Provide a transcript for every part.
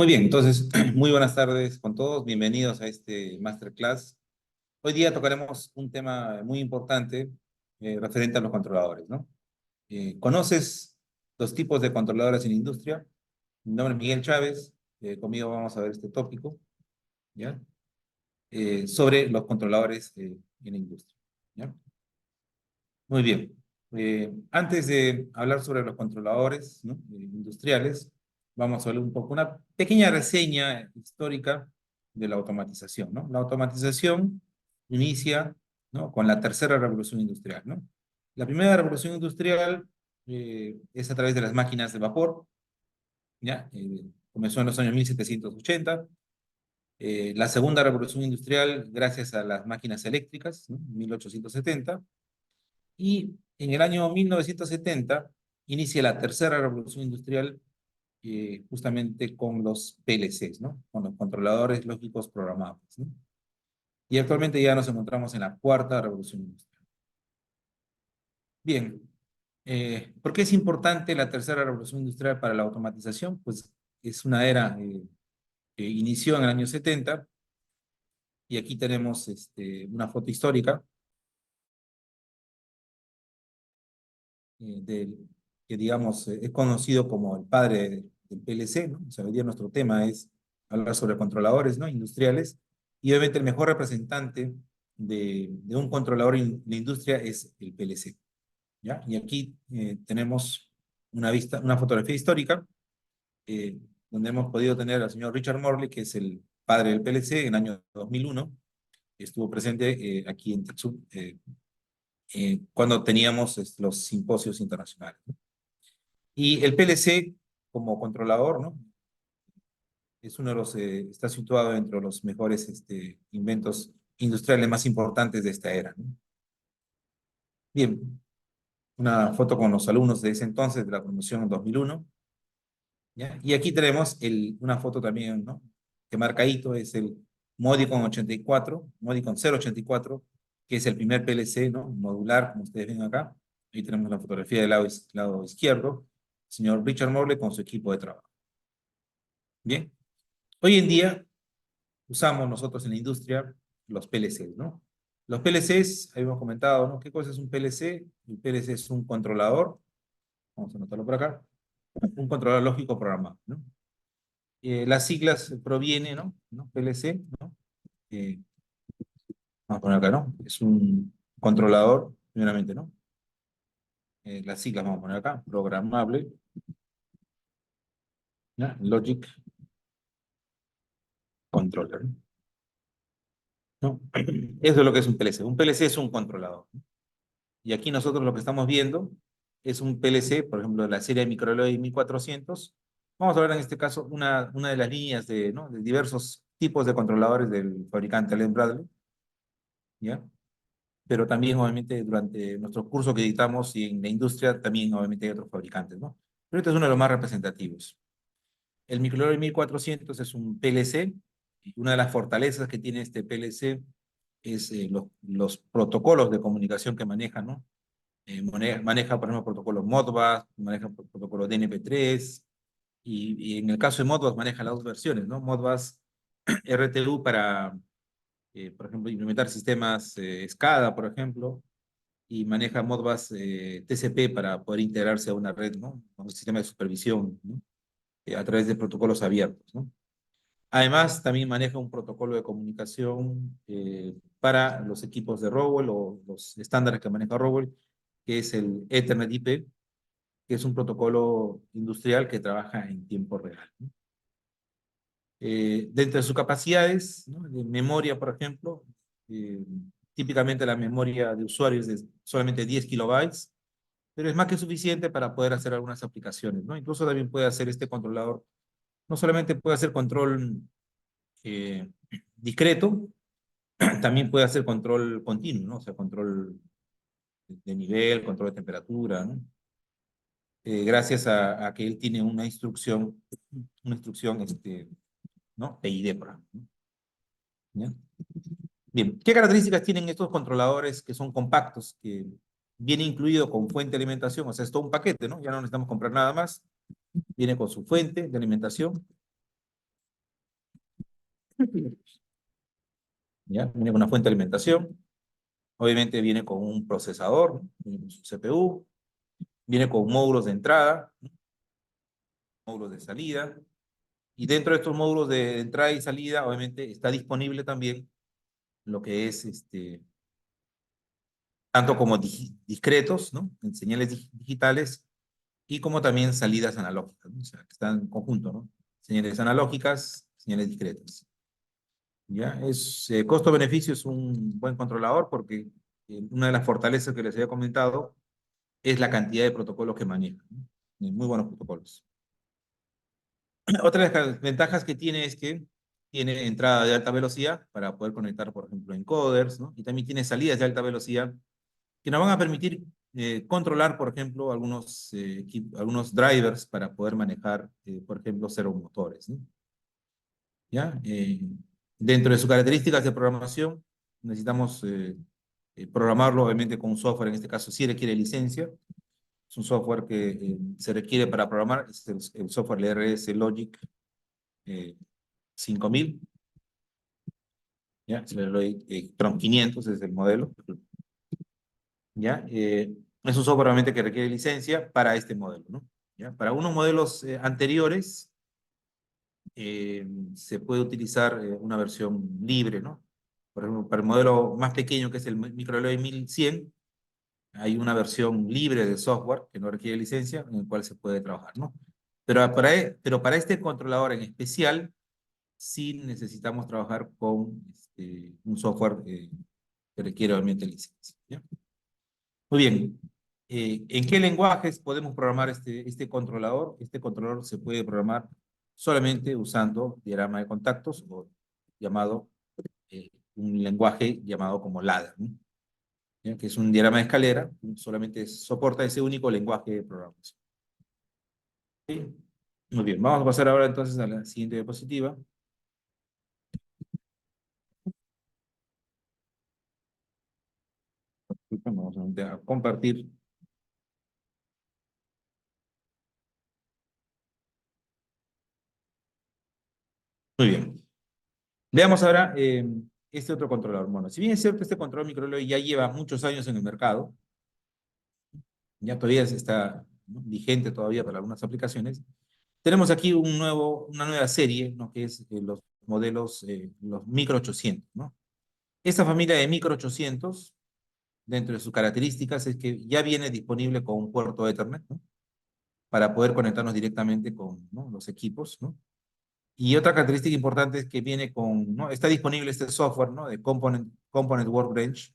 Muy bien, entonces, muy buenas tardes con todos. Bienvenidos a este masterclass. Hoy día tocaremos un tema muy importante referente a los controladores, ¿no? ¿Conoces los tipos de controladores en la industria? Mi nombre es Miguel Chávez. Conmigo vamos a ver este tópico, ¿ya? Sobre los controladores en la industria, ¿ya? Muy bien. Antes de hablar sobre los controladores, ¿no? Industriales, vamos a hablar un poco, una pequeña reseña histórica de la automatización, ¿no? La automatización inicia, ¿no? Con la tercera revolución industrial, ¿no? La primera revolución industrial es a través de las máquinas de vapor, ¿ya? Comenzó en los años 1780. La segunda revolución industrial gracias a las máquinas eléctricas, ¿no? 1870. Y en el año 1970 inicia la tercera revolución industrial justamente con los PLCs, ¿no? Con los controladores lógicos programables, ¿no? Y actualmente ya nos encontramos en la cuarta revolución industrial. Bien, ¿por qué es importante la tercera revolución industrial para la automatización? Pues es una era que inició en el año 70 y aquí tenemos una foto histórica del que digamos es conocido como el padre del PLC, ¿no? O sea, hoy día nuestro tema es hablar sobre controladores, ¿no? Industriales, y obviamente el mejor representante de un controlador en la industria es el PLC, ¿ya? Y aquí tenemos una fotografía histórica, eh, donde hemos podido tener al señor Richard Morley, que es el padre del PLC, en el año 2001, estuvo presente aquí en TechSoup, cuando teníamos los simposios internacionales, ¿no? Y el PLC como controlador, ¿no? Es uno de los, está situado entre los mejores inventos industriales más importantes de esta era, ¿no? Bien, una foto con los alumnos de ese entonces, de la promoción en 2001, ¿ya? Y aquí tenemos una foto también, ¿no? Que marca hito, es el Modicon 84, Modicon 084, que es el primer PLC, ¿no? Modular, como ustedes ven acá. Ahí tenemos la fotografía del lado izquierdo, el señor Richard Morley con su equipo de trabajo. Bien. Hoy en día usamos nosotros en la industria los PLCs, ¿no? Los PLCs, habíamos comentado, ¿no? ¿Qué cosa es un PLC? El PLC es un controlador, vamos a anotarlo por acá, un controlador lógico programado, ¿no? Las siglas provienen, ¿no? PLC, ¿no? Eh, Vamos a poner acá, ¿no? Es un controlador, primeramente, ¿no? Las siglas vamos a poner acá, programable, ¿no? Logic Controller, ¿no? Eso es lo que es un PLC. Un PLC es un controlador, ¿no? Y aquí nosotros lo que estamos viendo es un PLC, por ejemplo, de la serie Microalloy 1400. Vamos a ver en este caso una de las líneas de, ¿no? de diversos tipos de controladores del fabricante Allen Bradley, ¿ya? Pero también, obviamente, durante nuestro curso que dictamos y en la industria, también, obviamente, hay otros fabricantes, ¿no? Pero este es uno de los más representativos. El Microalloy 1400 es un PLC, y una de las fortalezas que tiene este PLC es los protocolos de comunicación que maneja, ¿no? Maneja, por ejemplo, protocolos Modbus, maneja protocolos DNP3, y en el caso de Modbus maneja las dos versiones, ¿no? Modbus RTU para, por ejemplo, implementar sistemas SCADA, por ejemplo, y maneja Modbus TCP para poder integrarse a una red, ¿no? A un sistema de supervisión, ¿no? A través de protocolos abiertos, ¿no? Además, también maneja un protocolo de comunicación para los equipos de Rowell o los estándares que maneja Rowell, que es el Ethernet IP, que es un protocolo industrial que trabaja en tiempo real, ¿no? Dentro de sus capacidades, ¿no? De memoria, por ejemplo, eh, típicamente la memoria de usuarios es de solamente 10 kilobytes, pero es más que suficiente para poder hacer algunas aplicaciones, ¿no? Incluso también puede hacer este controlador, no solamente puede hacer control discreto, también puede hacer control continuo, ¿no? O sea, control de nivel, control de temperatura, ¿no? Gracias a que él tiene una instrucción, ¿no? PID, por ejemplo, ¿no? ¿Ya? Bien, ¿qué características tienen estos controladores que son compactos, que viene incluido con fuente de alimentación? O sea, es todo un paquete, ¿no? Ya no necesitamos comprar nada más. Viene con su fuente de alimentación. ¿Ya? Viene con una fuente de alimentación, obviamente viene con un procesador, viene con su CPU, viene con módulos de entrada, módulos de salida, y dentro de estos módulos de entrada y salida, obviamente está disponible también lo que es tanto como discretos, ¿no? En señales digitales y como también salidas analógicas, ¿no? O sea, que están en conjunto, ¿no? Señales analógicas, señales discretas. ¿Ya? Costo-beneficio es un buen controlador porque una de las fortalezas que les había comentado es la cantidad de protocolos que maneja, ¿no? Muy buenos protocolos. Otra de las ventajas que tiene es que tiene entrada de alta velocidad para poder conectar, por ejemplo, encoders, ¿no? Y también tiene salidas de alta velocidad que nos van a permitir controlar, por ejemplo, algunos drivers para poder manejar, por ejemplo, servomotores, ¿no? ¿Ya? Dentro de sus características de programación, necesitamos programarlo, obviamente, con un software, en este caso sí requiere licencia. Es un software que se requiere para programar, es el software LRS Logic 5000, ¿ya? Es el Logic Tron 500 es el modelo, ¿ya? Es un software realmente que requiere licencia para este modelo, ¿no? ¿Ya? Para unos modelos anteriores se puede utilizar una versión libre, ¿no? Por ejemplo, para el modelo más pequeño, que es el Microalloy 1100, hay una versión libre de software que no requiere licencia, en el cual se puede trabajar, ¿no? Pero para este controlador en especial, sí necesitamos trabajar con un software que requiere obviamente licencia, ¿ya? Muy bien. ¿En qué lenguajes podemos programar este controlador? Este controlador se puede programar solamente usando diagrama de contactos o llamado, un lenguaje llamado como ladder, ¿no? ¿Ya? Que es un diagrama de escalera, solamente soporta ese único lenguaje de programación. ¿Sí? Muy bien, vamos a pasar ahora entonces a la siguiente diapositiva. Vamos a compartir. Muy bien. Veamos ahora este otro controlador. Bueno, si bien es cierto, este controlador microLED ya lleva muchos años en el mercado, ya todavía está, ¿no?, vigente todavía para algunas aplicaciones. Tenemos aquí una nueva serie, ¿no?, que es los modelos, los Micro 800, ¿no? Esta familia de Micro 800, dentro de sus características, es que ya viene disponible con un puerto Ethernet, ¿no?, para poder conectarnos directamente con, ¿no?, los equipos, ¿no? Y otra característica importante es que viene con, ¿no?, está disponible este software, ¿no?, de Component Workbench,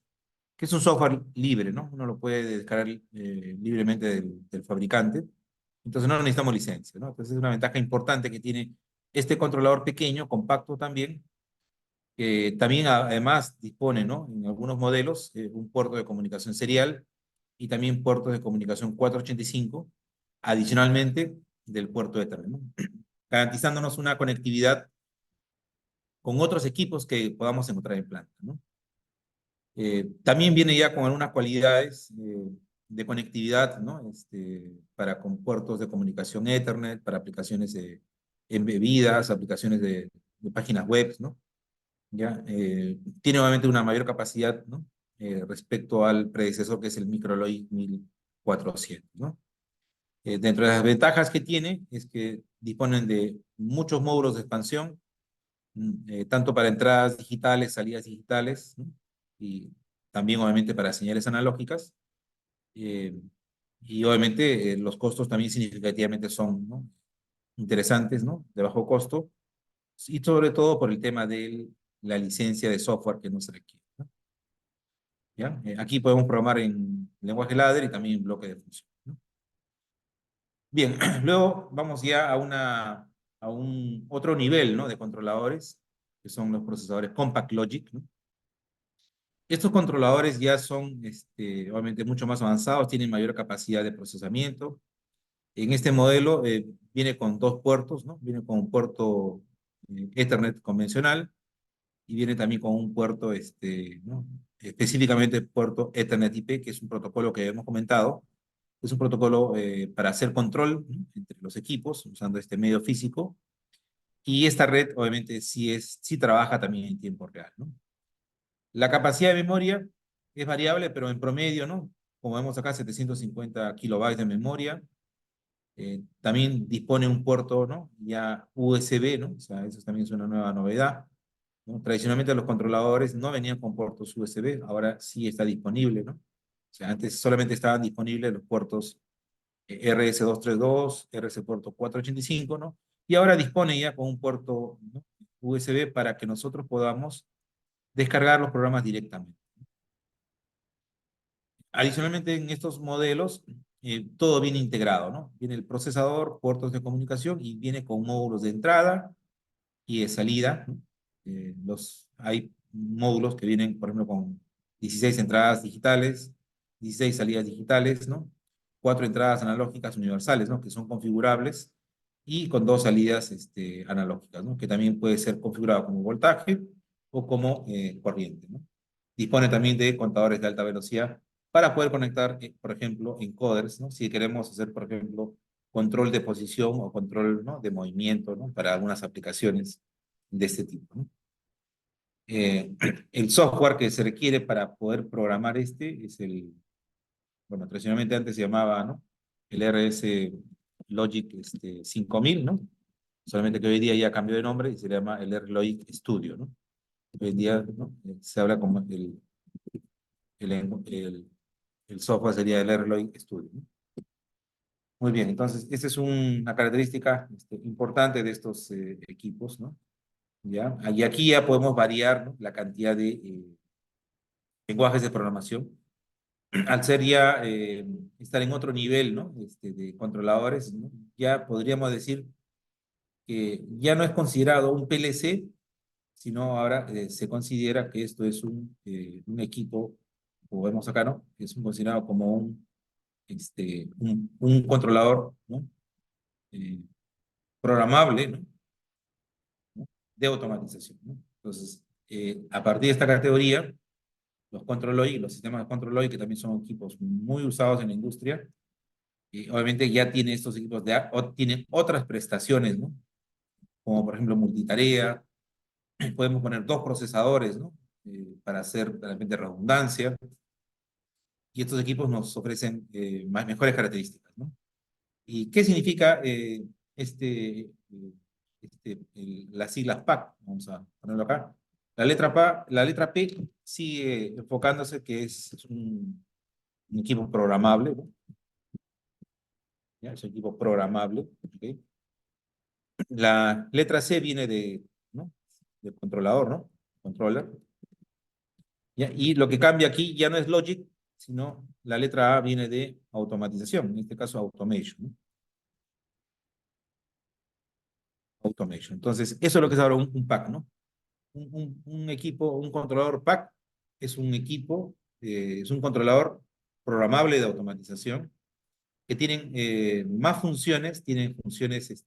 que es un software libre, ¿no? Uno lo puede descargar libremente del fabricante. Entonces no necesitamos licencia, ¿no? Entonces es una ventaja importante que tiene este controlador pequeño, compacto también, que también además dispone, ¿no?, en algunos modelos, un puerto de comunicación serial y también puertos de comunicación 485, adicionalmente del puerto Ethernet, ¿no?, garantizándonos una conectividad con otros equipos que podamos encontrar en planta, ¿no? También viene ya con algunas cualidades de conectividad, ¿no? Para con puertos de comunicación Ethernet, para aplicaciones embebidas, aplicaciones de páginas web, ¿no? ¿Ya? Tiene obviamente una mayor capacidad, ¿no?, respecto al predecesor que es el Microloi 1400, ¿no? Dentro de las ventajas que tiene es que disponen de muchos módulos de expansión, tanto para entradas digitales, salidas digitales, ¿no?, y también obviamente para señales analógicas, eh, y obviamente los costos también significativamente son, ¿no?, interesantes, ¿no?, de bajo costo, y sobre todo por el tema de la licencia de software que no se requiere, ¿no? ¿Ya? Aquí podemos programar en lenguaje ladder y también en bloque de función, ¿no? Bien, luego vamos ya a un otro nivel, ¿no?, de controladores, que son los procesadores Compact Logic, ¿no? Estos controladores ya son obviamente mucho más avanzados, tienen mayor capacidad de procesamiento. En este modelo viene con dos puertos, ¿no? Viene con un puerto Ethernet convencional y viene también con un puerto, ¿no?, específicamente puerto Ethernet IP, que es un protocolo que hemos comentado. Es un protocolo para hacer control, ¿no?, entre los equipos usando este medio físico. Y esta red, obviamente, sí trabaja también en tiempo real, ¿no? La capacidad de memoria es variable, pero en promedio, ¿no? Como vemos acá, 750 kilobytes de memoria. También dispone un puerto, ¿no? Ya USB, ¿no? O sea, eso también es una nueva novedad, ¿no? Tradicionalmente los controladores no venían con puertos USB, ahora sí está disponible, ¿no? O sea, antes solamente estaban disponibles los puertos RS232, RS puerto 485, ¿no? Y ahora dispone ya con un puerto, ¿no? USB para que nosotros podamos descargar los programas directamente. Adicionalmente, en estos modelos, todo viene integrado, ¿no? Viene el procesador, puertos de comunicación y viene con módulos de entrada y de salida, ¿no? Hay módulos que vienen, por ejemplo, con 16 entradas digitales, 16 salidas digitales, ¿no? 4 entradas analógicas universales, ¿no? Que son configurables y con 2 salidas analógicas, ¿no? Que también puede ser configurado como voltaje o como corriente, ¿no? Dispone también de contadores de alta velocidad para poder conectar, por ejemplo, encoders, ¿no? Si queremos hacer, por ejemplo, control de posición o control, ¿no? De movimiento, ¿no? Para algunas aplicaciones de este tipo, ¿no? Eh, el software que se requiere para poder programar es bueno, tradicionalmente antes se llamaba, ¿no? El RS Logic 5000, ¿no? Solamente que hoy día ya cambió de nombre y se llama el R Logic Studio, ¿no? Hoy en día, ¿no? Se habla como el, el, el software sería el R Logic Studio, ¿no? Muy bien, entonces, esta es una característica importante de estos equipos, ¿no? ¿Ya? Y aquí ya podemos variar, ¿no? La cantidad de lenguajes de programación. Al ser ya estar en otro nivel, ¿no? De controladores, ¿no? Ya podríamos decir que ya no es considerado un PLC, sino ahora se considera que esto es un equipo, como vemos acá, ¿no? Es considerado como un controlador, ¿no? Eh, programable, ¿no? De automatización, ¿no? Entonces, a partir de esta categoría, los control logik, los sistemas de control logik, que también son equipos muy usados en la industria, y obviamente ya tiene estos equipos tienen otras prestaciones, ¿no? Como por ejemplo multitarea, podemos poner 2 procesadores, ¿no? Para hacer realmente redundancia, y estos equipos nos ofrecen mejores características, ¿no? ¿Y qué significa las siglas PAC? Vamos a ponerlo acá. La letra P sigue enfocándose que es un equipo programable, ¿no? ¿Ya? Es un equipo programable. ¿Ok? La letra C viene ¿no? Del controlador, ¿no? Controller. ¿Ya? Y lo que cambia aquí ya no es logic, sino la letra A viene de automatización, en este caso automation, ¿no? Automation. Entonces, eso es lo que es ahora un PAC, ¿no? Un equipo, un controlador PAC es un equipo, es un controlador programable de automatización que tienen más funciones, tienen funciones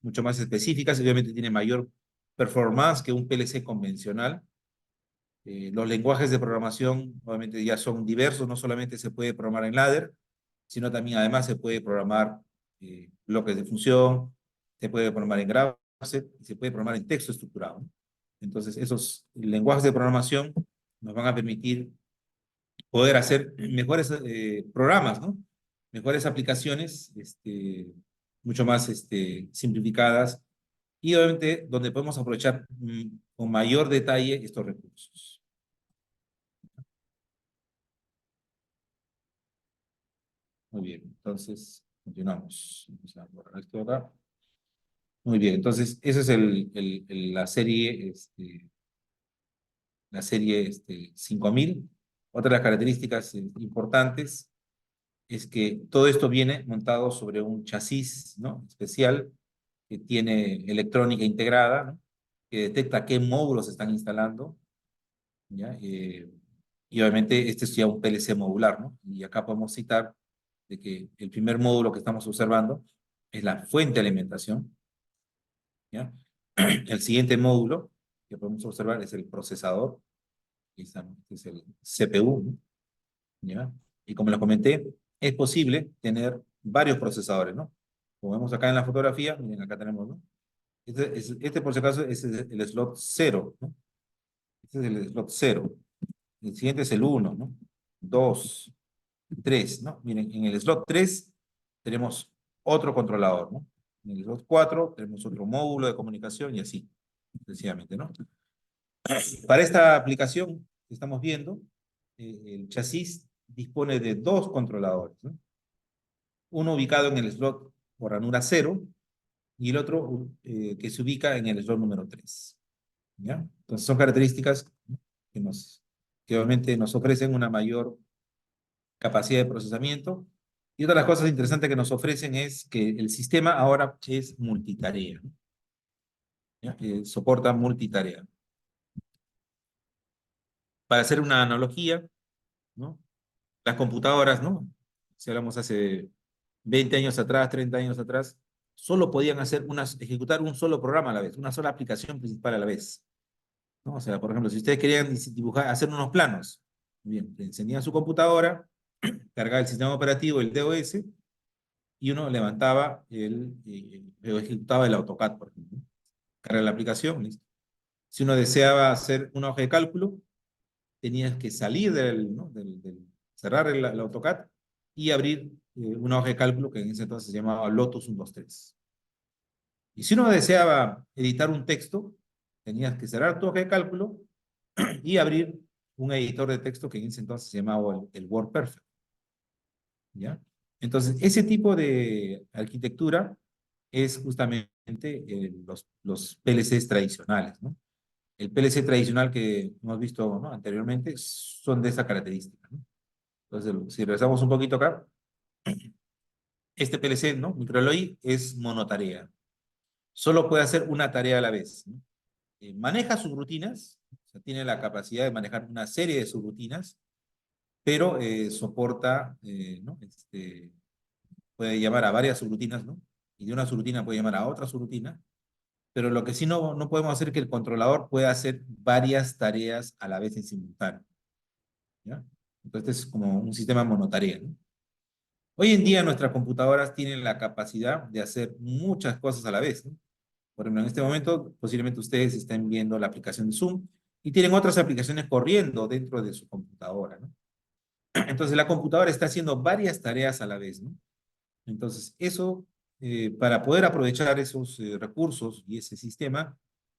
mucho más específicas, y obviamente tiene mayor performance que un PLC convencional. Los lenguajes de programación obviamente ya son diversos, no solamente se puede programar en ladder, sino también además se puede programar bloques de función, se puede programar en graphics, y se puede programar en texto estructurado, ¿no? Entonces, esos lenguajes de programación nos van a permitir poder hacer mejores programas, ¿no? Mejores aplicaciones, mucho más simplificadas y obviamente donde podemos aprovechar con mayor detalle estos recursos. Muy bien, entonces continuamos. Vamos a borrar esto de acá. Muy bien, entonces esa es la serie 5000. Otra de las características importantes es que todo esto viene montado sobre un chasis, ¿no? Especial que tiene electrónica integrada, ¿no? Que detecta qué módulos se están instalando, ¿ya? Y obviamente este es ya un PLC modular, ¿no? Y acá podemos citar de que el primer módulo que estamos observando es la fuente de alimentación, ¿ya? El siguiente módulo que podemos observar es el procesador, este es el CPU, ¿no? ¿Ya? Y como les comenté, es posible tener varios procesadores, ¿no? Como vemos acá en la fotografía, miren, acá tenemos, ¿no? Este por si acaso es el slot 0, ¿no? Este es el slot 0. El siguiente es el 1, ¿no? 2, 3, ¿no? Miren, en el slot 3 tenemos otro controlador, ¿no? En el slot 4 tenemos otro módulo de comunicación y así, sencillamente, ¿no? Para esta aplicación que estamos viendo, el chasis dispone de dos controladores, ¿no? Uno ubicado en el slot por ranura 0 y el otro que se ubica en el slot número 3. ¿Ya? Entonces son características, ¿no? que obviamente nos ofrecen una mayor capacidad de procesamiento. Y otra de las cosas interesantes que nos ofrecen es que el sistema ahora es multitarea, ¿no? ¿Ya? Soporta multitarea. Para hacer una analogía, ¿no? Las computadoras, ¿no? Si hablamos hace 20 años atrás, 30 años atrás, solo podían ejecutar un solo programa a la vez, una sola aplicación principal a la vez, ¿no? O sea, por ejemplo, si ustedes querían dibujar, hacer unos planos, bien, encendían su computadora, cargaba el sistema operativo, el DOS, y uno levantaba o ejecutaba el AutoCAD, por ejemplo. Carga la aplicación, listo. Si uno deseaba hacer una hoja de cálculo, tenías que salir ¿no? cerrar el AutoCAD y abrir una hoja de cálculo que en ese entonces se llamaba Lotus 123. Y si uno deseaba editar un texto, tenías que cerrar tu hoja de cálculo y abrir un editor de texto que en ese entonces se llamaba el WordPerfect. ¿Ya? Entonces, ese tipo de arquitectura es justamente los PLCs tradicionales, ¿no? El PLC tradicional que hemos visto, ¿no? Anteriormente son de esa característica, ¿no? Entonces, si regresamos un poquito acá, este PLC, ¿no? Microalloy es monotarea. Solo puede hacer una tarea a la vez, ¿no? Maneja subrutinas, o sea, tiene la capacidad de manejar una serie de subrutinas, pero soporta, ¿no? Puede llamar a varias subrutinas, ¿no? Y de una subrutina puede llamar a otra subrutina, pero lo que sí no podemos hacer es que el controlador pueda hacer varias tareas a la vez en simultáneo, ¿ya? Entonces es como un sistema monotarea, ¿no? Hoy en día nuestras computadoras tienen la capacidad de hacer muchas cosas a la vez, ¿no? Por ejemplo, en este momento posiblemente ustedes estén viendo la aplicación de Zoom y tienen otras aplicaciones corriendo dentro de su computadora, ¿no? Entonces la computadora está haciendo varias tareas a la vez, ¿no? Entonces eso, para poder aprovechar esos recursos y ese sistema,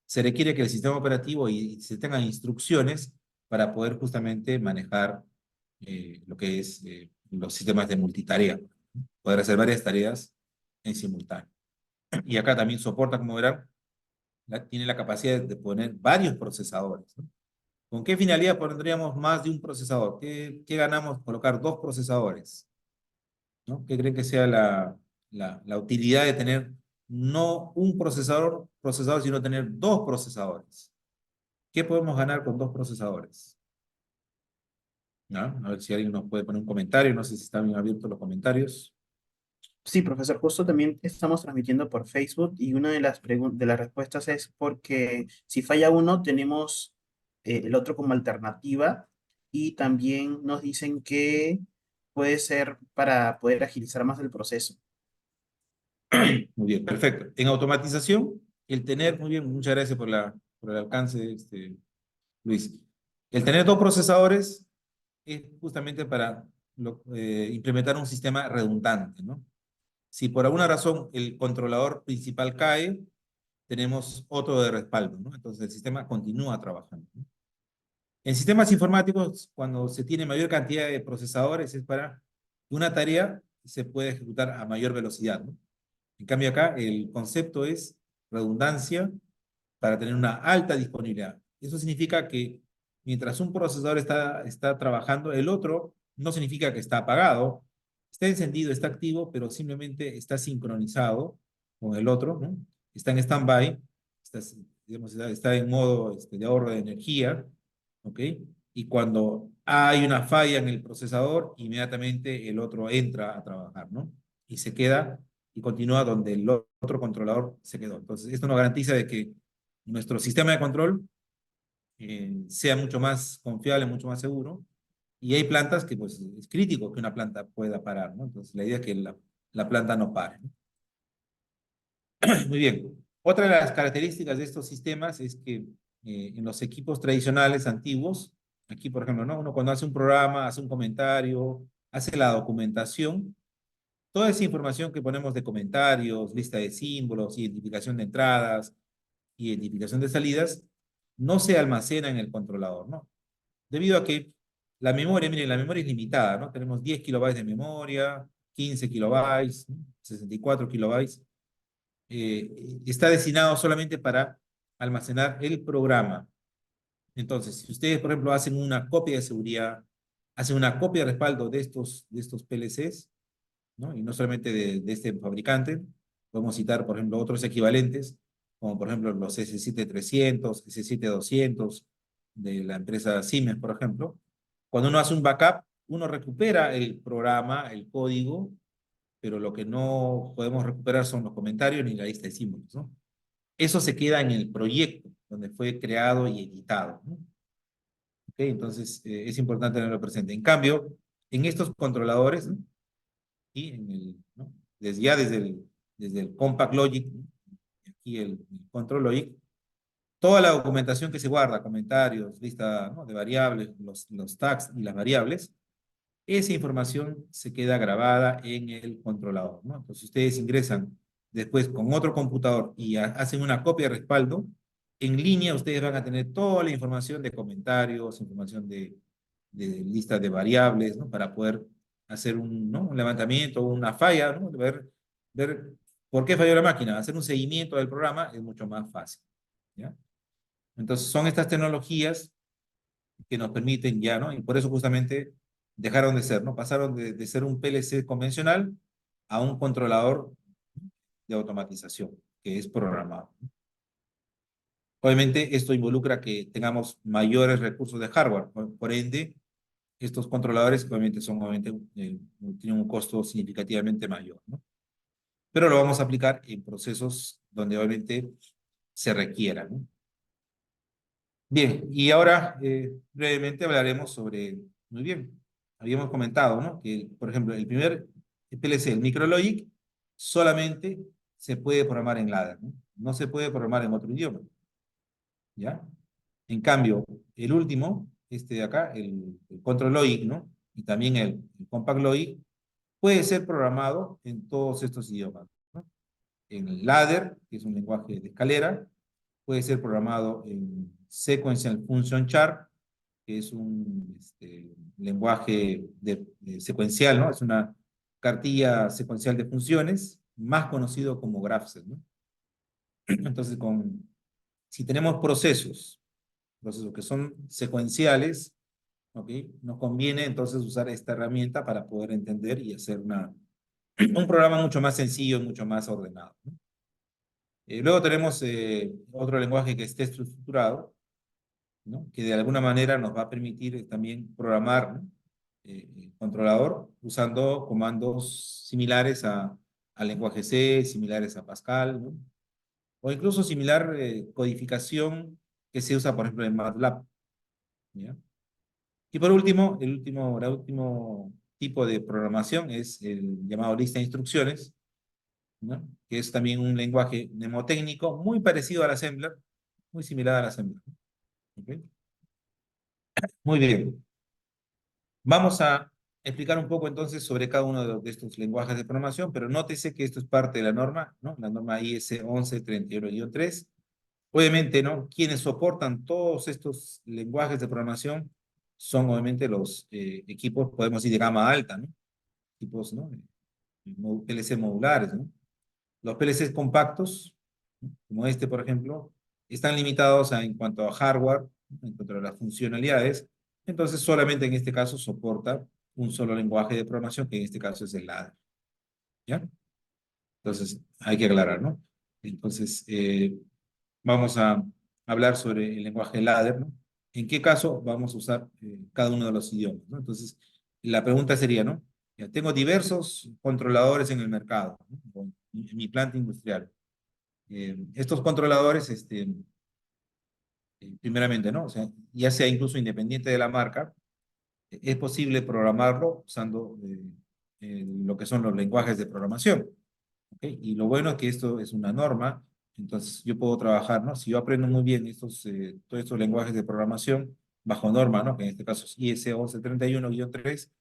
se requiere que el sistema operativo y se tengan instrucciones para poder justamente manejar lo que es los sistemas de multitarea, ¿no? Poder hacer varias tareas en simultáneo. Y acá también soporta, como verán, tiene la capacidad de poner varios procesadores, ¿no? ¿Con qué finalidad pondríamos más de un procesador? ¿Qué ganamos colocar dos procesadores? ¿No? ¿Qué creen que sea la utilidad de tener no un procesador, sino tener dos procesadores? ¿Qué podemos ganar con dos procesadores? ¿No? A ver si alguien nos puede poner un comentario, no sé si están bien abiertos los comentarios. Sí, profesor, justo también estamos transmitiendo por Facebook y una de de las respuestas es porque si falla uno, tenemos el otro como alternativa y también nos dicen que puede ser para poder agilizar más el proceso. Muy bien, perfecto. En automatización, el tener, muy bien, muchas gracias por el alcance, Luis. El tener dos procesadores es justamente para implementar un sistema redundante, ¿no? Si por alguna razón el controlador principal cae, tenemos otro de respaldo, ¿no? Entonces el sistema continúa trabajando, ¿no? En sistemas informáticos, cuando se tiene mayor cantidad de procesadores, es para que una tarea se pueda ejecutar a mayor velocidad, ¿no? En cambio acá el concepto es redundancia para tener una alta disponibilidad. Eso significa que mientras un procesador está trabajando, el otro no significa que está apagado, está encendido, está activo, pero simplemente está sincronizado con el otro, ¿no? Está en stand-by, está, digamos, está en modo de ahorro de energía, ¿ok? Y cuando hay una falla en el procesador, inmediatamente el otro entra a trabajar, ¿no? Y se queda y continúa donde el otro controlador se quedó. Entonces, esto nos garantiza de que nuestro sistema de control sea mucho más confiable, mucho más seguro. Y hay plantas que pues es crítico que una planta pueda parar, ¿no? Entonces, la idea es que la planta no pare, ¿no? Muy bien. Otra de las características de estos sistemas es que en los equipos tradicionales antiguos, aquí por ejemplo, ¿no? Uno cuando hace un programa, hace un comentario, hace la documentación, toda esa información que ponemos de comentarios, lista de símbolos, identificación de entradas, identificación de salidas, no se almacena en el controlador, ¿no? Debido a que la memoria, miren, la memoria es limitada, ¿no? Tenemos 10 kilobytes de memoria, 15 kilobytes, ¿no? 64 kilobytes. Está destinado solamente para almacenar el programa. Entonces, si ustedes, por ejemplo, hacen una copia de seguridad, hacen una copia de respaldo de estos PLCs, ¿no? Y no solamente de este fabricante, podemos citar, por ejemplo, otros equivalentes, como por ejemplo los S7300, S7200 de la empresa Siemens, por ejemplo. Cuando uno hace un backup, uno recupera el programa, el código, pero lo que no podemos recuperar son los comentarios ni la lista de símbolos, ¿no? Eso se queda en el proyecto donde fue creado y editado, ¿no? ¿Ok? Entonces, es importante tenerlo presente. En cambio, en estos controladores, ¿no? Y en el, ¿no? Desde el Compact Logic, ¿no? Aquí el Control Logic, toda la documentación que se guarda, comentarios, lista, ¿no? de variables, los tags y las variables, esa información se queda grabada en el controlador, ¿no? Entonces, ustedes ingresan después con otro computador y hacen una copia de respaldo, en línea ustedes van a tener toda la información de comentarios, información de lista de variables, ¿no? Para poder hacer un, ¿no? un levantamiento, una falla, ¿no? Ver por qué falló la máquina. Hacer un seguimiento del programa es mucho más fácil, ¿ya? Entonces, son estas tecnologías que nos permiten ya, ¿no? Y por eso justamente dejaron de ser, ¿no? Pasaron de ser un PLC convencional a un controlador de automatización, que es programado. Obviamente, esto involucra que tengamos mayores recursos de hardware, por ende, estos controladores obviamente tienen un costo significativamente mayor, ¿no? Pero lo vamos a aplicar en procesos donde obviamente se requiera, ¿no? Bien, y ahora brevemente hablaremos sobre, muy bien, habíamos comentado, ¿no? Que, por ejemplo, el primer PLC, el MicroLogic, solamente se puede programar en ladder, ¿no? No se puede programar en otro idioma, ¿ya? En cambio, el último, este de acá, el Control Logic, ¿no? Y también el Compact Logic, puede ser programado en todos estos idiomas, ¿no? En el ladder, que es un lenguaje de escalera, puede ser programado en Sequential Function Chart, que es un lenguaje secuencial, ¿no? Es una cartilla secuencial de funciones, más conocido como GraphSet, ¿no? Entonces, si tenemos procesos que son secuenciales, ¿ok? Nos conviene entonces usar esta herramienta para poder entender y hacer un programa mucho más sencillo y mucho más ordenado, ¿no? Luego tenemos otro lenguaje que esté estructurado, ¿no? Que de alguna manera nos va a permitir también programar, ¿no? El controlador usando comandos similares al lenguaje C, similares a Pascal, ¿no? O incluso similar codificación que se usa, por ejemplo, en MATLAB, ¿ya? Y por último, el último tipo de programación es el llamado lista de instrucciones, ¿no? Que es también un lenguaje mnemotécnico muy parecido al assembler, muy similar al assembler. ¿Ok? Muy bien. Vamos a explicar un poco entonces sobre cada uno de estos lenguajes de programación, pero nótese que esto es parte de la norma, ¿no? La norma IS 1131-3. Obviamente, ¿no? Quienes soportan todos estos lenguajes de programación son obviamente los equipos, podemos decir, de gama alta, ¿no? Equipos, ¿no? PLC modulares, ¿no? Los PLCs compactos, ¿no? Como este, por ejemplo, están limitados en cuanto a hardware, ¿no? En cuanto a las funcionalidades. Entonces, solamente en este caso soporta un solo lenguaje de programación, que en este caso es el ladder. ¿Ya? Entonces, hay que aclarar, ¿no? Entonces, vamos a hablar sobre el lenguaje ladder, ¿no? ¿En qué caso vamos a usar cada uno de los idiomas, ¿no? Entonces, la pregunta sería, ¿no? Ya tengo diversos controladores en el mercado, ¿no? En mi planta industrial. Estos controladores, primeramente, ¿no? O sea, ya sea incluso independiente de la marca, es posible programarlo usando lo que son los lenguajes de programación. ¿Ok? Y lo bueno es que esto es una norma Entonces, yo puedo trabajar, ¿no? Si yo aprendo muy bien todos estos lenguajes de programación bajo norma, ¿no? Que en este caso es IS 1131-3,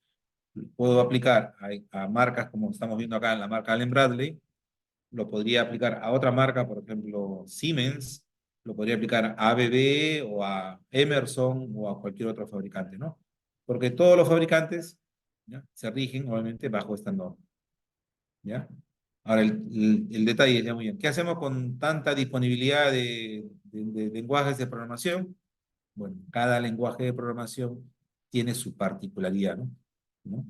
puedo aplicar a marcas como estamos viendo acá en la marca Allen Bradley, lo podría aplicar a otra marca, por ejemplo, Siemens, lo podría aplicar a ABB o a Emerson o a cualquier otro fabricante, ¿no? Porque todos los fabricantes, ¿ya? Se rigen, obviamente, bajo esta norma, ¿ya? Ahora, el detalle, ya muy bien. ¿Qué hacemos con tanta disponibilidad de lenguajes de programación? Bueno, cada lenguaje de programación tiene su particularidad, ¿no? ¿No?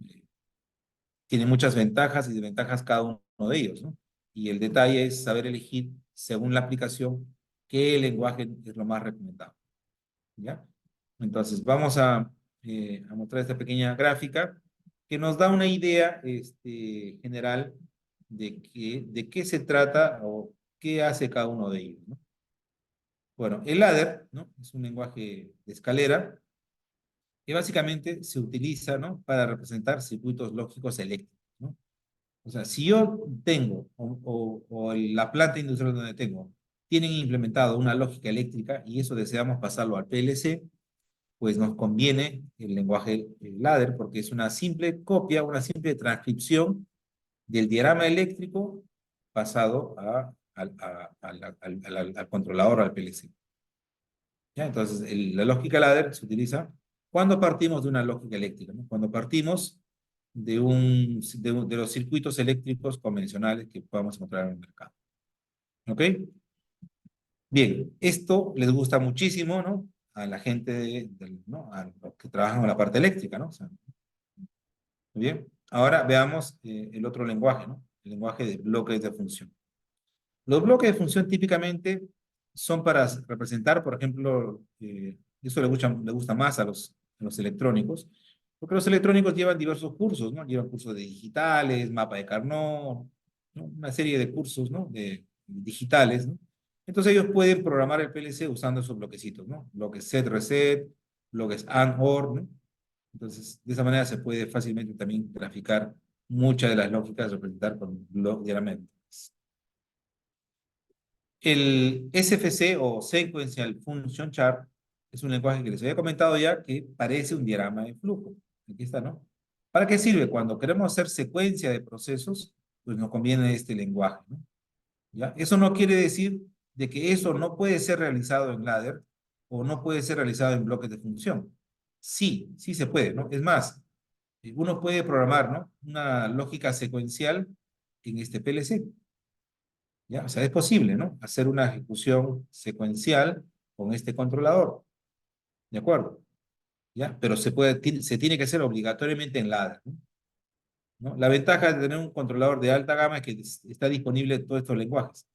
Tiene muchas ventajas y desventajas cada uno de ellos, ¿no? Y el detalle es saber elegir, según la aplicación, qué lenguaje es lo más recomendado, ¿ya? Entonces, vamos a mostrar esta pequeña gráfica que nos da una idea general de qué se trata o qué hace cada uno de ellos, ¿no? Bueno, el ladder, ¿no? Es un lenguaje de escalera que básicamente se utiliza, ¿no? Para representar circuitos lógicos eléctricos, ¿no? O sea, si yo tengo, o la planta industrial donde tengo, tienen implementado una lógica eléctrica y eso deseamos pasarlo al PLC, pues nos conviene el lenguaje ladder porque es una simple copia, una simple transcripción del diagrama eléctrico pasado al controlador, al PLC. ¿Ya? Entonces, la lógica ladder se utiliza cuando partimos de una lógica eléctrica, ¿no? Cuando partimos de los circuitos eléctricos convencionales que podamos encontrar en el mercado. ¿Ok? Bien, esto les gusta muchísimo, ¿no? A la gente, ¿no? A los que trabajan con la parte eléctrica, ¿no? O sea, muy bien. Ahora veamos el otro lenguaje, ¿no? El lenguaje de bloques de función. Los bloques de función típicamente son para representar, por ejemplo, eso le gusta más a los electrónicos, porque los electrónicos llevan diversos cursos, ¿no? Llevan cursos de digitales, mapa de Carnot, ¿no? Una serie de cursos, ¿no? De digitales, ¿no? Entonces ellos pueden programar el PLC usando esos bloquecitos, ¿no? Bloques set, reset, bloques and, or, ¿no? Entonces, de esa manera se puede fácilmente también graficar muchas de las lógicas, representar con bloques diariamente. El SFC o Sequential Function Chart es un lenguaje que les había comentado ya que parece un diagrama de flujo. Aquí está, ¿no? ¿Para qué sirve? Cuando queremos hacer secuencia de procesos, pues nos conviene este lenguaje, ¿no? ¿Ya? Eso no quiere decir de que eso no puede ser realizado en ladder o no puede ser realizado en bloques de función. Sí, sí se puede, ¿no? Es más, uno puede programar, ¿no? Una lógica secuencial en este PLC. ¿Ya? O sea, es posible, ¿no? Hacer una ejecución secuencial con este controlador, ¿de acuerdo? ¿Ya? Pero se tiene que hacer obligatoriamente en ladder, ¿no? ¿No? La ventaja de tener un controlador de alta gama es que está disponible en todos estos lenguajes.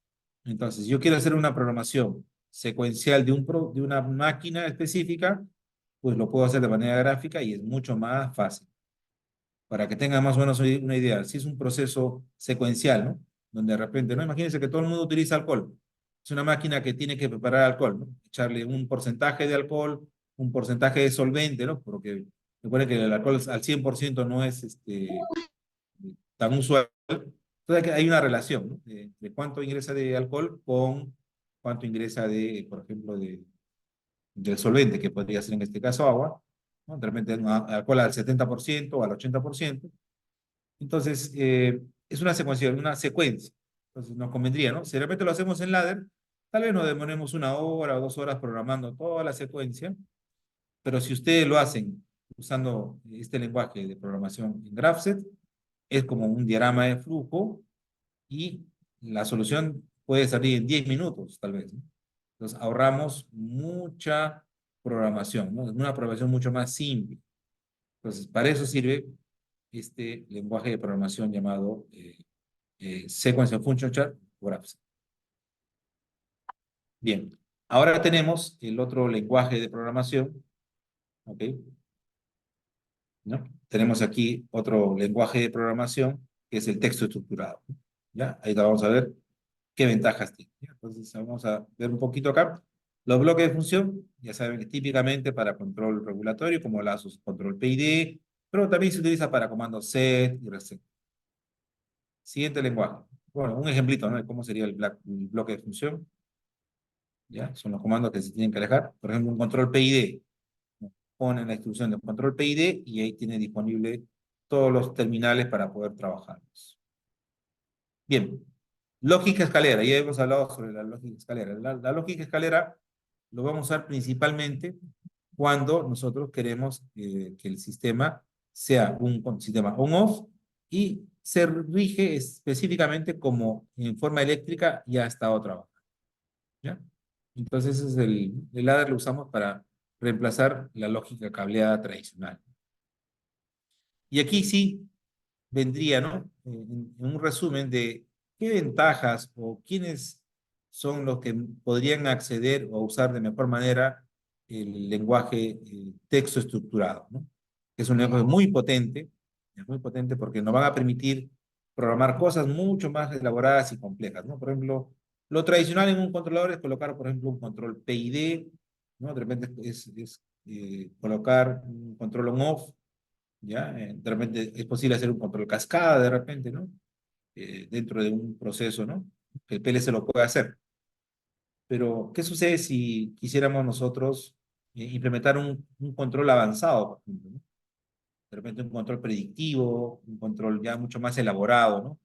Entonces, yo quiero hacer una programación secuencial de una máquina específica, pues lo puedo hacer de manera gráfica y es mucho más fácil. Para que tengan más o menos una idea, si es un proceso secuencial, ¿no? Donde de repente, ¿no? Imagínense que todo el mundo utiliza alcohol. Es una máquina que tiene que preparar alcohol, ¿no? Echarle un porcentaje de alcohol, un porcentaje de solvente, ¿no? Porque recuerden que el alcohol al 100% no es tan usual. Entonces hay una relación, ¿no? De cuánto ingresa de alcohol con cuánto ingresa de, por ejemplo, del solvente, que podría ser en este caso agua, ¿no? De repente alcohol al 70% o al 80%. Entonces, es una secuencia. Entonces, nos convendría, ¿no? Si de repente lo hacemos en ladder, tal vez nos demoremos 1 hora o 2 horas programando toda la secuencia, pero si ustedes lo hacen usando este lenguaje de programación en GraphSet, es como un diagrama de flujo y la solución puede salir en 10 minutos, tal vez, ¿no? Entonces, ahorramos mucha programación, ¿no? Una programación mucho más simple. Entonces, para eso sirve este lenguaje de programación llamado Sequence Function Chart o Graphs. Bien, ahora tenemos el otro lenguaje de programación, ¿ok? ¿No? Tenemos aquí otro lenguaje de programación que es el texto estructurado, ¿ya? Ahí vamos a ver qué ventajas tiene. ¿Ya? Entonces, vamos a ver un poquito acá. Los bloques de función, ya saben que típicamente para control regulatorio, como lazos control PID, pero también se utiliza para comandos set y reset. Siguiente lenguaje. Bueno, un ejemplito, ¿no? De cómo sería el bloque de función, ¿ya? Son los comandos que se tienen que alejar. Por ejemplo, un control PID. Pone la instrucción de control PID y ahí tiene disponible todos los terminales para poder trabajarlos. Bien, lógica escalera. Ya hemos hablado sobre la lógica escalera. La lógica escalera lo vamos a usar principalmente cuando nosotros queremos que el sistema sea un sistema on-off y se rige específicamente como en forma eléctrica ya ha estado trabajando. ¿Ya? Entonces, ese es el ladder lo usamos para reemplazar la lógica cableada tradicional. Y aquí sí vendría, ¿no? En un resumen de qué ventajas o quiénes son los que podrían acceder o usar de mejor manera el lenguaje texto estructurado, ¿no? Es un lenguaje muy potente porque nos van a permitir programar cosas mucho más elaboradas y complejas, ¿no? Por ejemplo, lo tradicional en un controlador es colocar, por ejemplo, un control PID, ¿no? De repente es colocar un control on-off, ¿ya? De repente es posible hacer un control cascada, de repente, ¿no? Dentro de un proceso, ¿no? El PLC lo puede hacer. Pero, ¿qué sucede si quisiéramos nosotros implementar un control avanzado, por ejemplo, ¿no? De repente un control predictivo, un control ya mucho más elaborado, ¿no?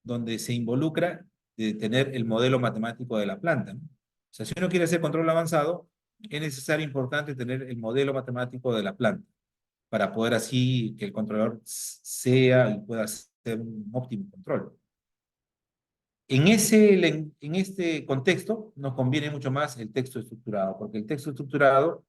Donde se involucra de tener el modelo matemático de la planta, ¿no? O sea, si uno quiere hacer control avanzado, es necesario, importante tener el modelo matemático de la planta para poder así que el controlador sea y pueda hacer un óptimo control. En este contexto nos conviene mucho más el texto estructurado, porque el texto estructurado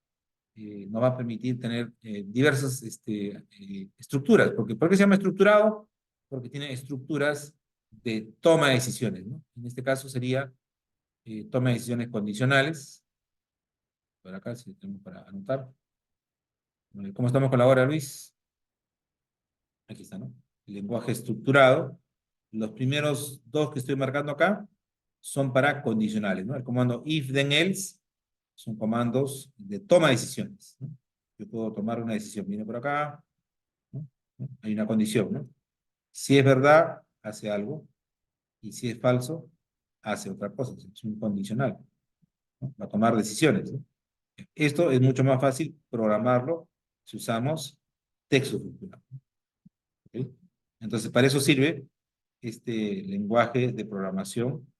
nos va a permitir tener diversas estructuras. ¿Por qué se llama estructurado? Porque tiene estructuras de toma de decisiones, ¿no? En este caso sería toma de decisiones condicionales. Por acá, si tenemos para anotar. ¿Cómo estamos con la hora, Luis? Aquí está, ¿no? El lenguaje estructurado. Los primeros dos que estoy marcando acá son para condicionales, ¿no? El comando if then else son comandos de toma de decisiones, ¿no? Yo puedo tomar una decisión, viene por acá, ¿no? Hay una condición, ¿no? Si es verdad, hace algo, y si es falso, hace otra cosa, es un condicional, ¿no? Va a tomar decisiones, ¿no? Esto es mucho más fácil programarlo si usamos texto estructurado, ¿ok? Entonces, para eso sirve este lenguaje de programación.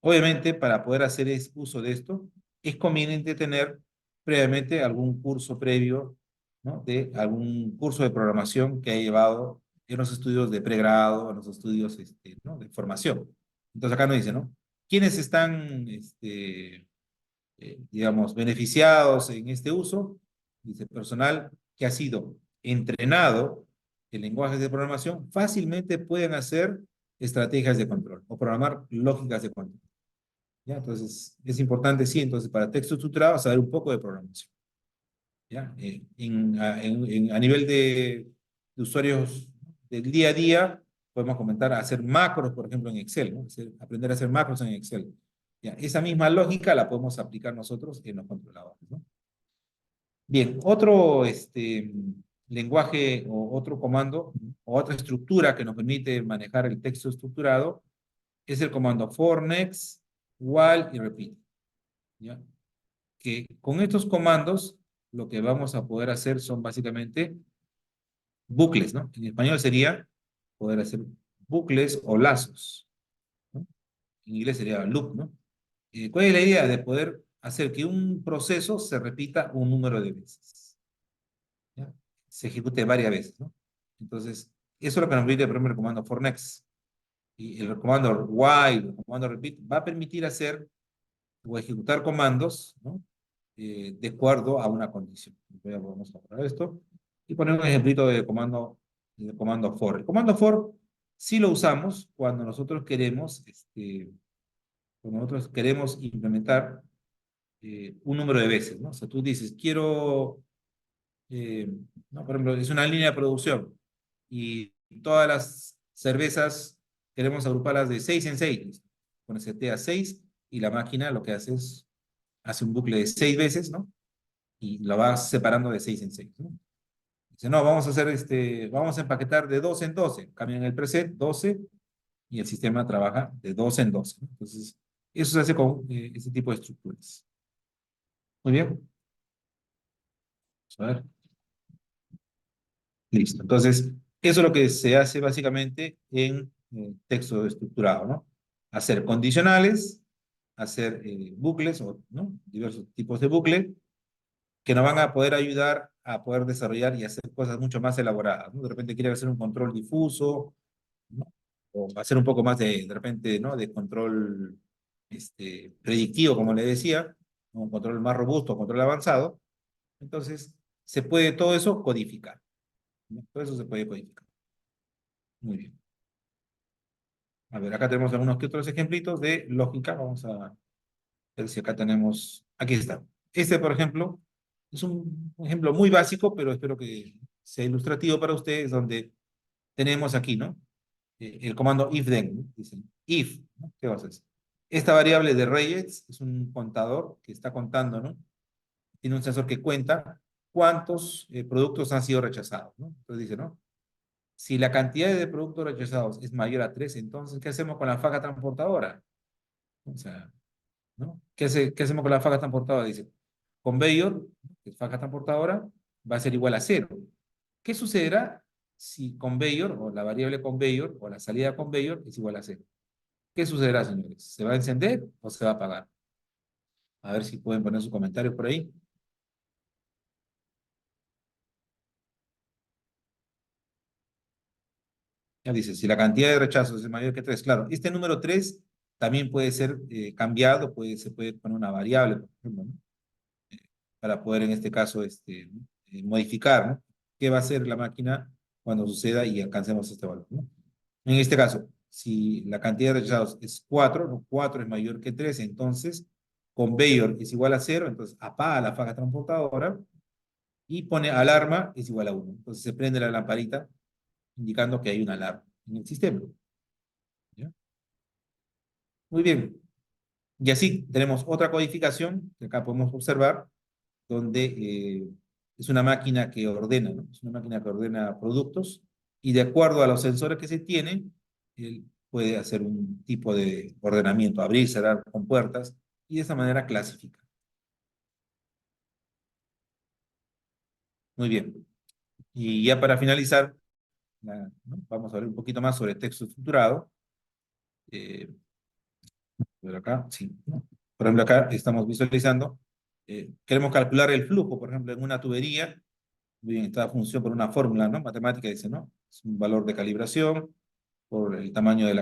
Obviamente, para poder hacer uso de esto, es conveniente tener previamente algún curso previo, ¿no? De algún curso de programación que haya llevado en los estudios de pregrado, en los estudios ¿no? de formación. Entonces acá nos dice, ¿no? ¿Quiénes están, digamos, beneficiados en este uso? Dice, personal que ha sido entrenado en lenguajes de programación, fácilmente pueden hacer estrategias de control o programar lógicas de control. ¿Ya? Entonces, es importante, sí, entonces para texto estructurado, saber un poco de programación. ¿Ya? A nivel de usuarios del día a día, podemos comentar a hacer macros, por ejemplo, en Excel, ¿no? Aprender a hacer macros en Excel. ¿Ya? Esa misma lógica la podemos aplicar nosotros en los controladores, ¿no? Bien, otro lenguaje o otro comando o otra estructura que nos permite manejar el texto estructurado es el comando for, next, while y repeat. ¿Ya? Que con estos comandos lo que vamos a poder hacer son básicamente bucles, ¿no? En español sería poder hacer bucles o lazos, ¿no? En inglés sería loop, ¿no? ¿Cuál es la idea? De poder hacer que un proceso se repita un número de veces, ¿ya? Se ejecute varias veces, ¿no? Entonces, eso es lo que nos permite, por ejemplo, el comando for next. Y el comando while, el comando repeat, va a permitir hacer o ejecutar comandos, ¿no? De acuerdo a una condición. Vamos a borrar esto y poner un ejemplito de comando for. El comando for sí lo usamos cuando nosotros queremos, cuando nosotros queremos implementar un número de veces, ¿no? O sea, tú dices, quiero, eh, ¿no? Por ejemplo, es una línea de producción y todas las cervezas queremos agruparlas de 6 en 6. Pones CTA 6 y la máquina lo que hace es, hace un bucle de 6 veces, ¿no? Y lo vas separando de 6 en 6, ¿no? Dice, no, vamos a hacer vamos a empaquetar de 12 en 12. Cambian el preset, 12, y el sistema trabaja de dos en dos, ¿no? Entonces, eso se hace con ese tipo de estructuras. Muy bien. Vamos a ver. Listo. Entonces, eso es lo que se hace básicamente en texto estructurado, ¿no? Hacer condicionales, hacer bucles, o, ¿no? Diversos tipos de bucle, que nos van a poder ayudar a poder desarrollar y hacer cosas mucho más elaboradas, ¿no? De repente quiere hacer un control difuso, ¿no? O hacer un poco más de repente, ¿no? De control predictivo, como le decía, un control más robusto, control avanzado. Entonces, se puede todo eso codificar, ¿no? Todo eso se puede codificar. Muy bien. A ver, acá tenemos algunos que otros ejemplitos de lógica. Vamos a ver si acá tenemos. Aquí está. Este, por ejemplo, es un ejemplo muy básico, pero espero que sea ilustrativo para ustedes, donde tenemos aquí, ¿no? El comando if then, ¿no? Dicen if, ¿no? ¿Qué vas a hacer? Esta variable de Reyes es un contador que está contando, ¿no? Tiene un sensor que cuenta cuántos productos han sido rechazados, ¿no? Entonces dice, ¿no? Si la cantidad de productos rechazados es mayor a 3, entonces, ¿qué hacemos con la faja transportadora? O sea, ¿no? ¿Qué hacemos con la faja transportadora? Dice, conveyor, que es faja transportadora, va a ser igual a cero. ¿Qué sucederá si conveyor, o la variable conveyor, o la salida conveyor es igual a cero? ¿Qué sucederá, señores? ¿Se va a encender o se va a apagar? A ver si pueden poner sus comentarios por ahí. Ya dice, si la cantidad de rechazos es mayor que 3, claro, este número 3 también puede ser cambiado, se puede poner una variable, por ejemplo, ¿no? Para poder en este caso modificar, ¿no? ¿Qué va a hacer la máquina cuando suceda y alcancemos este valor, ¿no? En este caso, si la cantidad de rechazados es 4, ¿no? 4 es mayor que 3, entonces conveyor es igual a 0, entonces apaga la faja transportadora y pone alarma es igual a 1. Entonces se prende la lamparita indicando que hay una alarma en el sistema, ¿ya? Muy bien. Y así tenemos otra codificación que acá podemos observar, donde es una máquina que ordena, ¿no? Es una máquina que ordena productos y de acuerdo a los sensores que se tienen, él puede hacer un tipo de ordenamiento, abrir, cerrar con puertas y de esa manera clasifica. Muy bien. Y ya para finalizar, ¿no? Vamos a ver un poquito más sobre texto estructurado. Eh, Por acá, sí, ¿no? Por ejemplo, acá estamos visualizando, queremos calcular el flujo, por ejemplo, en una tubería. Muy bien, esta función por una fórmula, ¿no? Matemática dice, ¿no? Es un valor de calibración por el tamaño de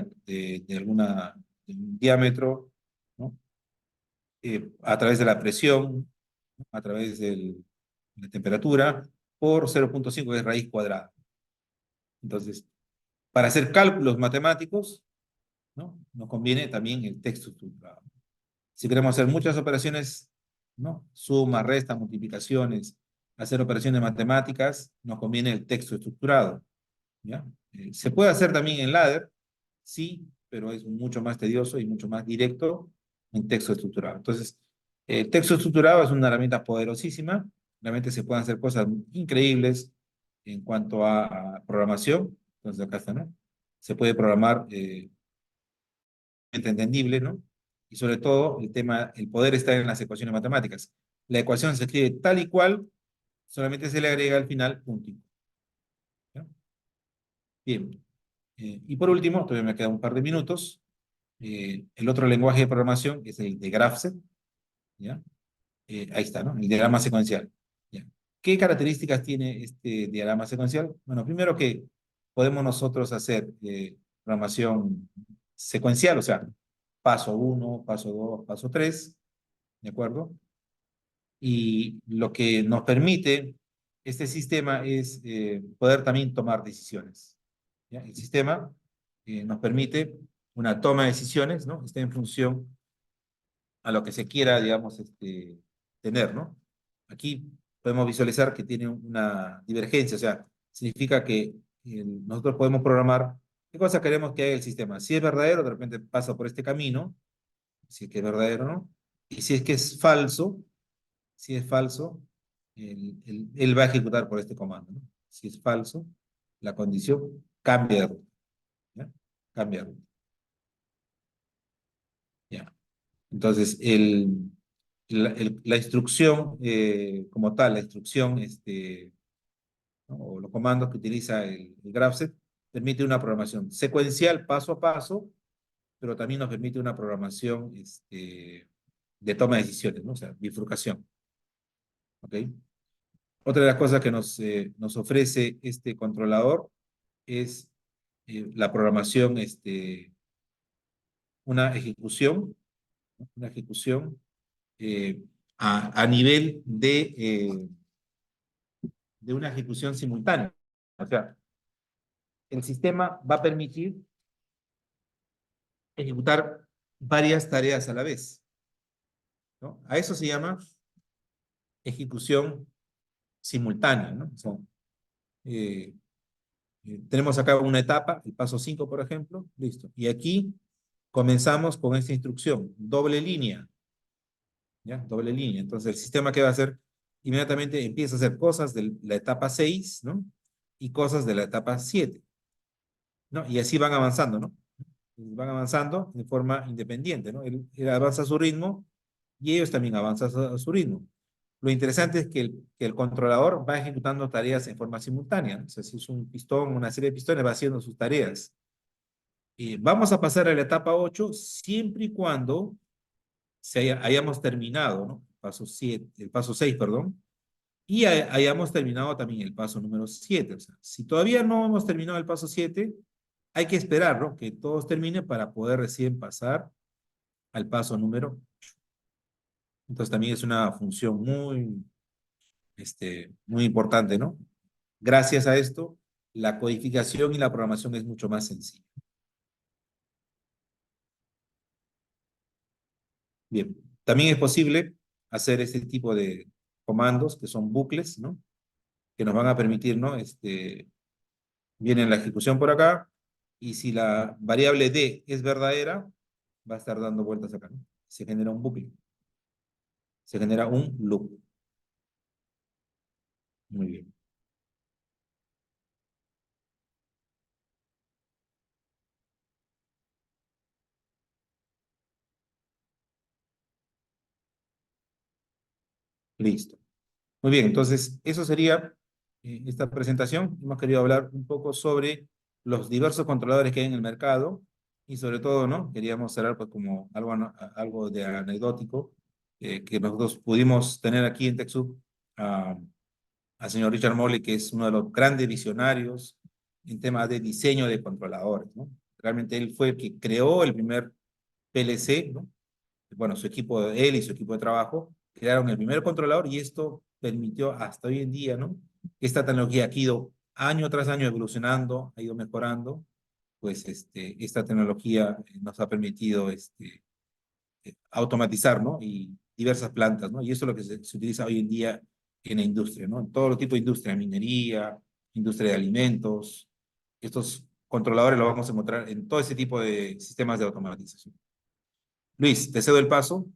alguna, de un diámetro, ¿no? A través de la presión, ¿no? A través de la temperatura, por 0,5 que es raíz cuadrada. Entonces, para hacer cálculos matemáticos, ¿no? Nos conviene también el texto estructurado. Si queremos hacer muchas operaciones, ¿no? Suma, resta, multiplicaciones, hacer operaciones matemáticas, nos conviene el texto estructurado, ¿ya? Se puede hacer también en ladder, sí, pero es mucho más tedioso y mucho más directo en texto estructurado. Entonces, el texto estructurado es una herramienta poderosísima, realmente se pueden hacer cosas increíbles en cuanto a programación. Entonces, acá está, ¿no? Se puede programar entendible, ¿no? Y sobre todo, el poder está en las ecuaciones matemáticas. La ecuación se escribe tal y cual, solamente se le agrega al final un tipo, ¿ya? Bien. Y por último, todavía me quedan un par de minutos. El otro lenguaje de programación es el de Graph-C, ¿ya? Ahí está, ¿no? El diagrama secuencial, ¿ya? ¿Qué características tiene este diagrama secuencial? Bueno, primero que podemos nosotros hacer programación secuencial, o sea, paso uno, paso 2, paso 3, ¿de acuerdo? Y lo que nos permite este sistema es poder también tomar decisiones, ¿ya? El sistema nos permite una toma de decisiones, ¿no? Está en función a lo que se quiera, digamos, tener, ¿no? Aquí podemos visualizar que tiene una divergencia, o sea, significa que nosotros podemos programar qué cosa queremos que haga el sistema. Si es verdadero, de repente pasa por este camino, si es que es verdadero, ¿no? Y si es que es falso, si es falso, él va a ejecutar por este comando, ¿no? Si es falso, la condición cambia de ruta, ¿ya? Cambia de ruta. Entonces, la instrucción como tal, la instrucción, ¿no? O los comandos que utiliza el GraphSet, permite una programación secuencial paso a paso, pero también nos permite una programación de toma de decisiones, ¿no? O sea, bifurcación. ¿Ok? Otra de las cosas que nos ofrece este controlador es la programación, una ejecución, ¿no? Una ejecución eh, a nivel de una ejecución simultánea. O sea, el sistema va a permitir ejecutar varias tareas a la vez, ¿no? A eso se llama ejecución simultánea, ¿no? O sea, eh, tenemos acá una etapa, el paso 5, por ejemplo, listo. Y aquí comenzamos con esta instrucción, doble línea, ¿ya? Doble línea. Entonces, el sistema que va a hacer, inmediatamente empieza a hacer cosas de la etapa 6, ¿no? Y cosas de la etapa 7, ¿no? Y así van avanzando, ¿no? Van avanzando de forma independiente, ¿no? Él avanza a su ritmo y ellos también avanzan a su ritmo. Lo interesante es que el controlador va ejecutando tareas en forma simultánea, ¿no? O sea, si es un pistón, una serie de pistones, va haciendo sus tareas. Vamos a pasar a la etapa 8 siempre y cuando hayamos terminado, ¿no? Paso 7, el paso 6, perdón, y hayamos terminado también el paso número 7. O sea, si todavía no hemos terminado el paso 7, hay que esperar, ¿no? Que todos terminen para poder recién pasar al paso número. Entonces también es una función muy importante, ¿no? Gracias a esto, la codificación y la programación es mucho más sencilla. Bien, también es posible hacer este tipo de comandos que son bucles, ¿no? Que nos van a permitir, ¿no? Viene la ejecución por acá y si la variable D es verdadera, va a estar dando vueltas acá, ¿no? Se genera un bucle, se genera un loop. Muy bien, listo. Muy bien, entonces eso sería esta presentación. Hemos querido hablar un poco sobre los diversos controladores que hay en el mercado y sobre todo, ¿no? Queríamos cerrar pues como algo de anecdótico que nosotros pudimos tener aquí en TechSoup al señor Richard Morley, que es uno de los grandes visionarios en temas de diseño de controladores, ¿no? Realmente él fue el que creó el primer PLC, ¿no? Bueno, él y su equipo de trabajo crearon el primer controlador y esto permitió hasta hoy en día, ¿no? Que esta tecnología ha ido año tras año evolucionando, ha ido mejorando, pues esta tecnología nos ha permitido automatizar, ¿no? Y diversas plantas, ¿no? Y eso es lo que se utiliza hoy en día en la industria, ¿no? En todo los tipos de industria, minería, industria de alimentos. Estos controladores los vamos a encontrar en todo ese tipo de sistemas de automatización. Luis, te cedo el paso.